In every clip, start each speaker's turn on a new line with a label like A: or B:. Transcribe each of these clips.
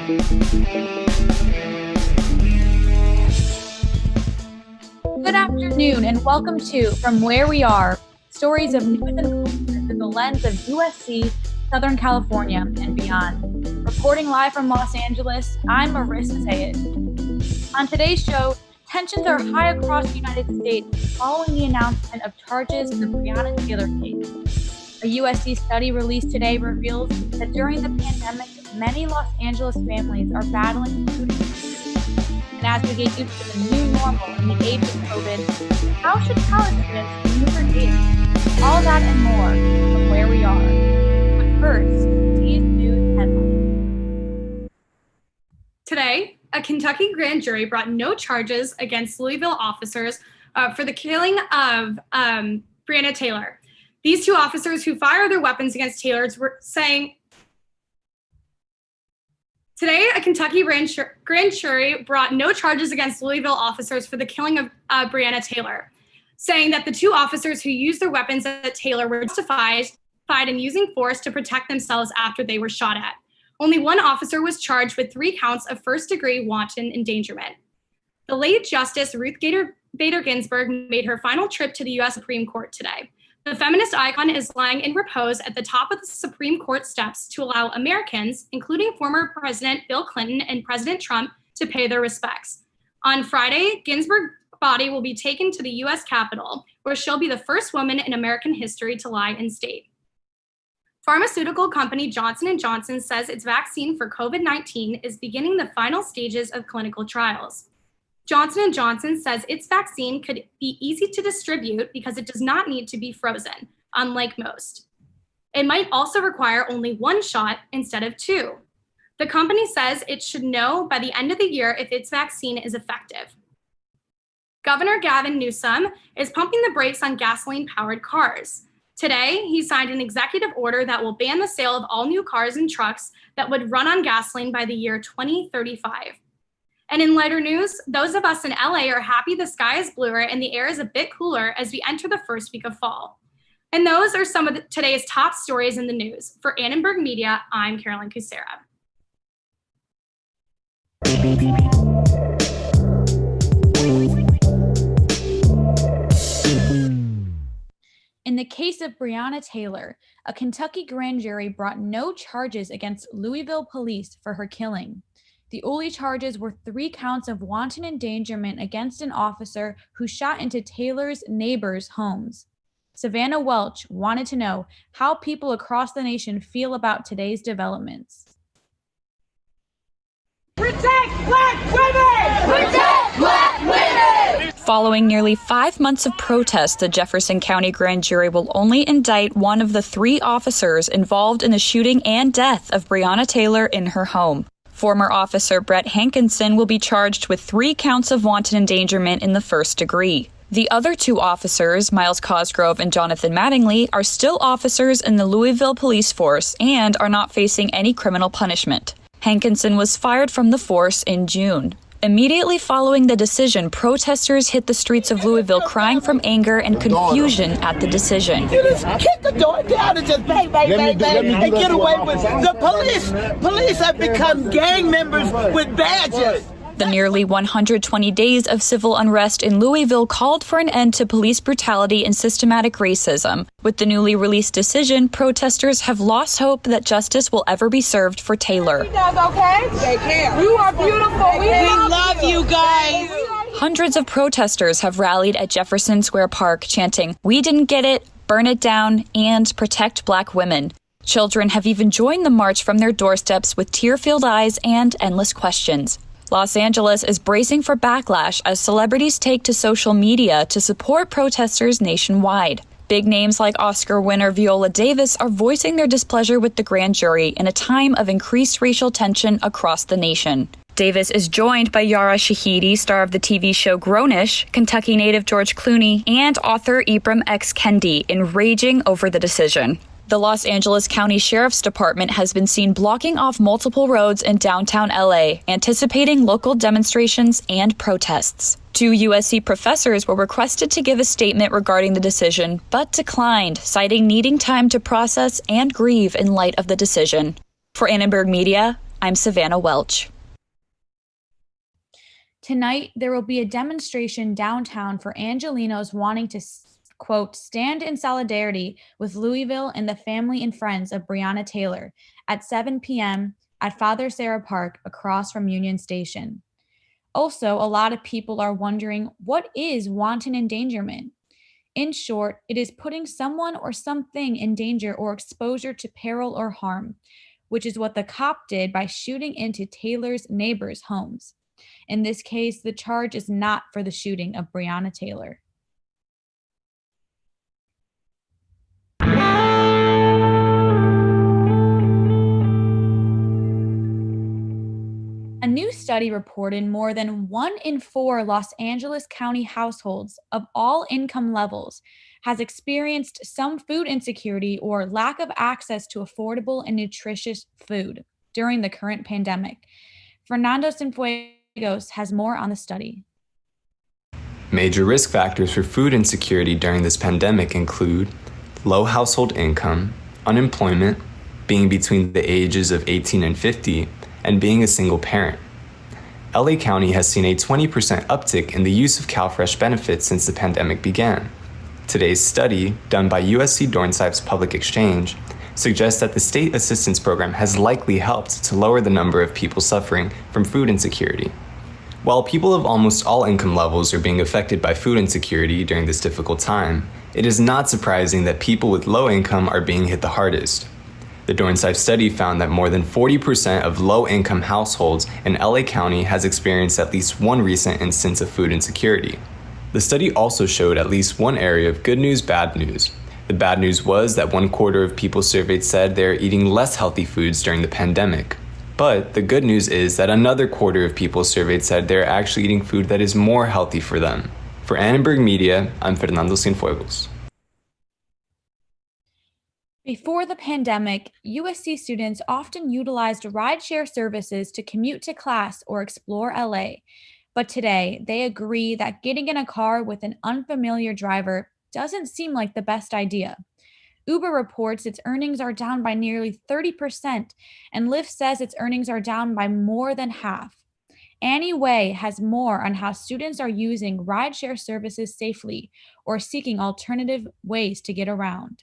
A: Good afternoon and welcome to From Where We Are, stories of news and culture through the lens of USC, Southern California, and beyond. Reporting live from Los Angeles, I'm Marissa Sayed. On today's show, tensions are high across the United States following the announcement of charges in the Breonna Taylor case. A USC study released today reveals that during the pandemic, many Los Angeles families are battling food insecurity. And as we get used to the new normal in the age of COVID, how should college students move their dating? All that and more from where we are. But first, these news headlines.
B: Today, a Kentucky grand jury brought no charges against Louisville officers for the killing of Breonna Taylor. These two officers who fired their weapons against Taylor were saying. Today, a Kentucky grand jury brought no charges against Louisville officers for the killing of Breonna Taylor, saying that the two officers who used their weapons at Taylor were justified in using force to protect themselves after they were shot at. Only one officer was charged with 3 counts of first-degree wanton endangerment. The late Justice Ruth Bader Ginsburg made her final trip to the U.S. Supreme Court today. The feminist icon is lying in repose at the top of the Supreme Court steps to allow Americans, including former President Bill Clinton and President Trump, to pay their respects. On Friday, Ginsburg's body will be taken to the U.S. Capitol, where she'll be the first woman in American history to lie in state. Pharmaceutical company Johnson & Johnson says its vaccine for COVID-19 is beginning the final stages of clinical trials. Johnson & Johnson says its vaccine could be easy to distribute because it does not need to be frozen, unlike most. It might also require only 1 shot instead of 2. The company says it should know by the end of the year if its vaccine is effective. Governor Gavin Newsom is pumping the brakes on gasoline-powered cars. Today, he signed an executive order that will ban the sale of all new cars and trucks that would run on gasoline by the year 2035. And in lighter news, those of us in LA are happy the sky is bluer and the air is a bit cooler as we enter the first week of fall. And those are some of today's top stories in the news. For Annenberg Media, I'm Carolyn Kucera.
A: In the case of Breonna Taylor, a Kentucky grand jury brought no charges against Louisville police for her killing. The only charges were 3 counts of wanton endangerment against an officer who shot into Taylor's neighbors' homes. Savannah Welch wanted to know how people across the nation feel about today's developments.
C: Protect Black women! Protect Black women!
D: Following nearly 5 months of protests, the Jefferson County grand jury will only indict one of the 3 officers involved in the shooting and death of Breonna Taylor in her home. Former officer Brett Hankinson will be charged with 3 counts of wanton endangerment in the first degree. The other 2 officers, Miles Cosgrove and Jonathan Mattingly, are still officers in the Louisville police force and are not facing any criminal punishment. Hankinson was fired from the force in June. Immediately following the decision, protesters hit the streets of Louisville crying from anger and confusion at the decision.
E: You just kick the door down and just bang, bang, bang, bang, and get away with it. The police have become gang members with badges.
D: The nearly 120 days of civil unrest in Louisville called for an end to police brutality and systematic racism. With the newly released decision, protesters have lost hope that justice will ever be served for Taylor.
C: He does, okay? They care. You are beautiful. We
E: love you guys.
D: Hundreds of protesters have rallied at Jefferson Square Park, chanting, "We didn't get it, burn it down, and protect Black women." Children have even joined the march from their doorsteps with tear-filled eyes and endless questions. Los Angeles is bracing for backlash as celebrities take to social media to support protesters nationwide. Big names like Oscar winner Viola Davis are voicing their displeasure with the grand jury in a time of increased racial tension across the nation. Davis is joined by Yara Shahidi, star of the TV show Grownish, Kentucky native George Clooney, and author Ibram X. Kendi, enraging over the decision. The Los Angeles County Sheriff's Department has been seen blocking off multiple roads in downtown LA, anticipating local demonstrations and protests. 2 USC professors were requested to give a statement regarding the decision, but declined, citing needing time to process and grieve in light of the decision. For Annenberg Media, I'm Savannah Welch.
A: Tonight, there will be a demonstration downtown for Angelenos wanting to, quote, stand in solidarity with Louisville and the family and friends of Breonna Taylor at 7 p.m. at Father Sarah Park across from Union Station. Also, a lot of people are wondering, what is wanton endangerment? In short, it is putting someone or something in danger or exposure to peril or harm, which is what the cop did by shooting into Taylor's neighbors' homes. In this case, the charge is not for the shooting of Breonna Taylor. A new study reported more than 1 in 4 Los Angeles County households of all income levels has experienced some food insecurity or lack of access to affordable and nutritious food during the current pandemic. Fernando Cienfuegos has more on the study.
F: Major risk factors for food insecurity during this pandemic include low household income, unemployment, being between the ages of 18 and 50, and being a single parent. LA County has seen a 20% uptick in the use of CalFresh benefits since the pandemic began. Today's study, done by USC Dornsipe's Public Exchange, suggests that the state assistance program has likely helped to lower the number of people suffering from food insecurity. While people of almost all income levels are being affected by food insecurity during this difficult time, it is not surprising that people with low income are being hit the hardest. The Dornsipe study found that more than 40% of low-income households in LA County has experienced at least one recent instance of food insecurity. The study also showed at least one area of good news, bad news. The bad news was that 1/4 of people surveyed said they're eating less healthy foods during the pandemic. But the good news is that another 1/4 of people surveyed said they're actually eating food that is more healthy for them. For Annenberg Media, I'm Fernando Cienfuegos.
A: Before the pandemic, USC students often utilized rideshare services to commute to class or explore LA. But today, they agree that getting in a car with an unfamiliar driver doesn't seem like the best idea. Uber reports its earnings are down by nearly 30%, and Lyft says its earnings are down by more than half. Annie Way has more on how students are using rideshare services safely or seeking alternative ways to get around.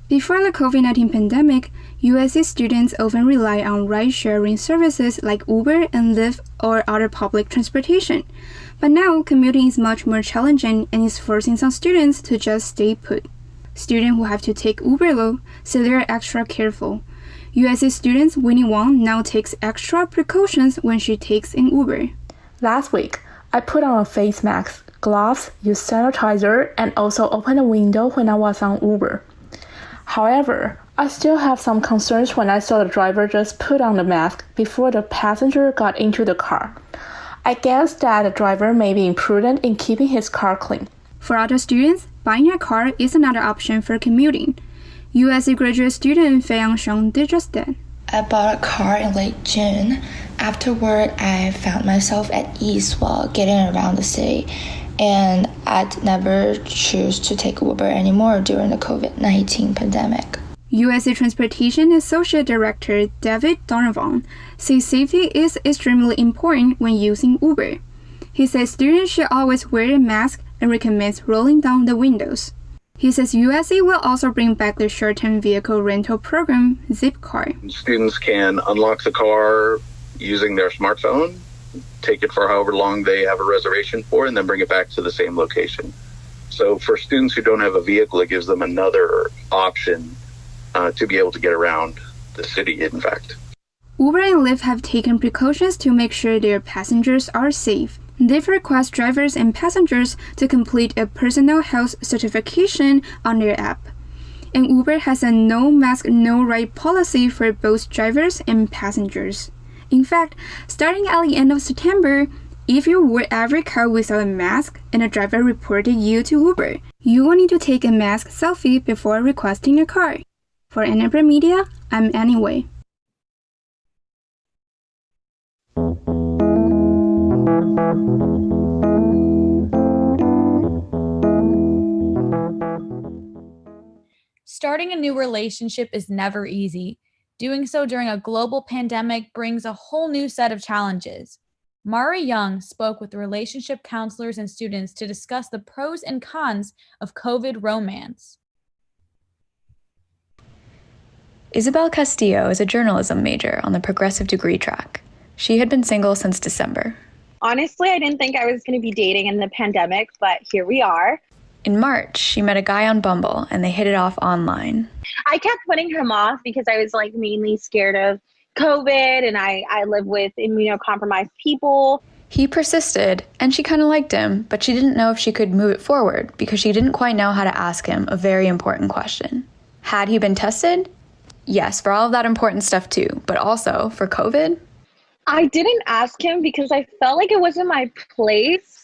G: Before the COVID-19 pandemic, USC students often rely on ride-sharing services like Uber and Lyft or other public transportation. But now, commuting is much more challenging and is forcing some students to just stay put. Students who have to take Uber though, so they're extra careful. USC student Winnie Wang now takes extra precautions when she takes an Uber.
H: Last week, I put on a face mask, gloves, used sanitizer, and also opened a window when I was on Uber. However, I still have some concerns when I saw the driver just put on the mask before the passenger got into the car. I guess that the driver may be imprudent in keeping his car clean.
G: For other students, buying a car is another option for commuting. USC graduate student Fei Yang did just that.
I: I bought a car in late June. Afterward, I found myself at ease while getting around the city, and I'd never choose to take Uber anymore during the COVID-19 pandemic.
G: USC Transportation Associate Director David Donovan says safety is extremely important when using Uber. He says students should always wear a mask and recommends rolling down the windows. He says USC will also bring back the short-term vehicle rental program, Zipcar.
J: Students can unlock the car using their smartphone, take it for however long they have a reservation for, and then bring it back to the same location. So for students who don't have a vehicle, it gives them another option to be able to get around the city, in fact.
G: Uber and Lyft have taken precautions to make sure their passengers are safe. They've requested drivers and passengers to complete a personal health certification on their app. And Uber has a no mask, no ride policy for both drivers and passengers. In fact, starting at the end of September, if you were ever caught without a mask and a driver reported you to Uber, you will need to take a mask selfie before requesting a car. For Annenberg Media, I'm Annie Way.
A: Starting a new relationship is never easy. Doing so during a global pandemic brings a whole new set of challenges. Mari Young spoke with relationship counselors and students to discuss the pros and cons of COVID romance.
D: Isabel Castillo is a journalism major on the progressive degree track. She had been single since December.
K: Honestly, I didn't think I was going to be dating in the pandemic, but here we are.
D: In March, she met a guy on Bumble and they hit it off online.
K: I kept putting him off because I was mainly scared of COVID, and I live with immunocompromised people.
D: He persisted and she kind of liked him, but she didn't know if she could move it forward because she didn't quite know how to ask him a very important question. Had he been tested? Yes, for all of that important stuff too, but also for COVID?
K: I didn't ask him because I felt like it wasn't my place.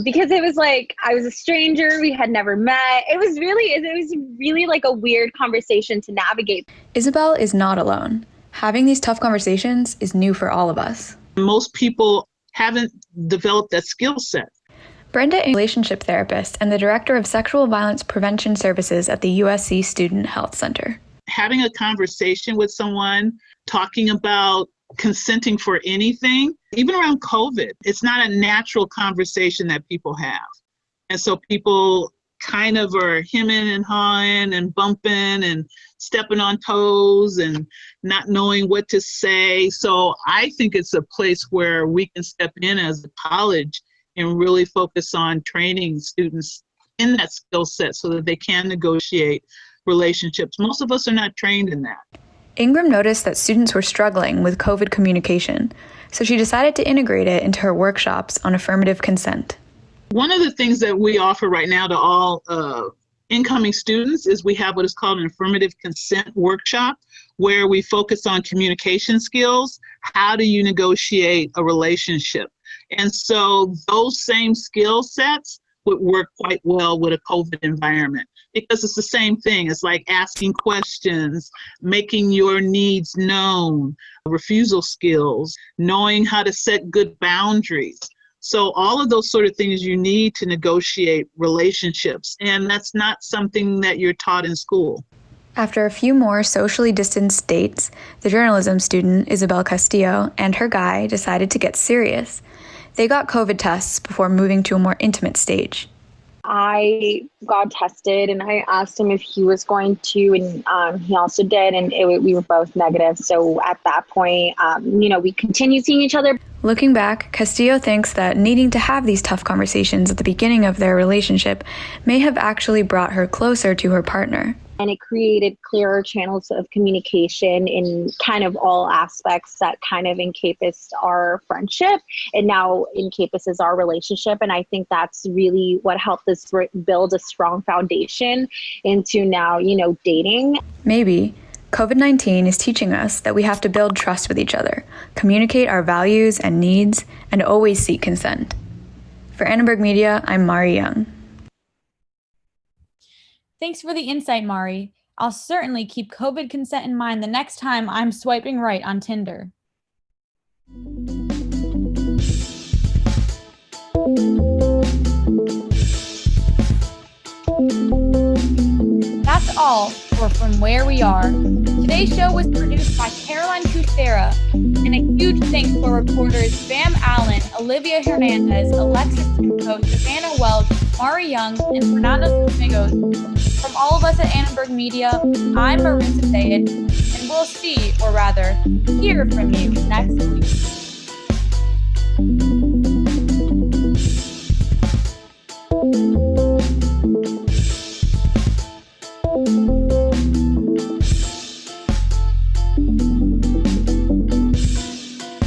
K: Because it was I was a stranger, we had never met. It was really a weird conversation to navigate.
D: Isabel is not alone. Having these tough conversations is new for all of us.
L: Most people haven't developed that skill set.
D: Brenda is a relationship therapist and the director of sexual violence prevention services at the USC Student Health Center.
L: Having a conversation with someone, talking about consenting for anything, even around COVID, it's not a natural conversation that people have. And so people kind of are hemming and hawing and bumping and stepping on toes and not knowing what to say. So I think it's a place where we can step in as a college and really focus on training students in that skill set so that they can negotiate relationships. Most of us are not trained in that.
D: Ingram noticed that students were struggling with COVID communication, so she decided to integrate it into her workshops on affirmative consent.
L: One of the things that we offer right now to all incoming students is we have what is called an affirmative consent workshop, where we focus on communication skills. How do you negotiate a relationship? And so those same skill sets would work quite well with a COVID environment, because it's the same thing. It's like asking questions, making your needs known, refusal skills, knowing how to set good boundaries. So all of those sort of things you need to negotiate relationships, and that's not something that you're taught in school.
D: After a few more socially distanced dates, the journalism student, Isabel Castillo, and her guy decided to get serious. They got COVID tests before moving to a more intimate stage.
K: I got tested and I asked him if he was going to, and he also did, and we were both negative. So at that point, we continued seeing each other.
D: Looking back, Castillo thinks that needing to have these tough conversations at the beginning of their relationship may have actually brought her closer to her partner.
K: And it created clearer channels of communication in kind of all aspects that kind of encompassed our friendship and now encompasses our relationship. And I think that's really what helped us build a strong foundation into now, dating.
D: Maybe COVID-19 is teaching us that we have to build trust with each other, communicate our values and needs, and always seek consent. For Annenberg Media, I'm Mari Young.
A: Thanks for the insight, Mari. I'll certainly keep COVID consent in mind the next time I'm swiping right on Tinder. That's all for From Where We Are. Today's show was produced by Caroline Custera, and a huge thanks for reporters Bam Allen, Olivia Hernandez, Alexis Timko, Savannah Welch, Mari Young, and Fernando Domingos. From all of us at Annenberg Media, I'm Marissa Sayed, and we'll see, or rather, hear from you next week.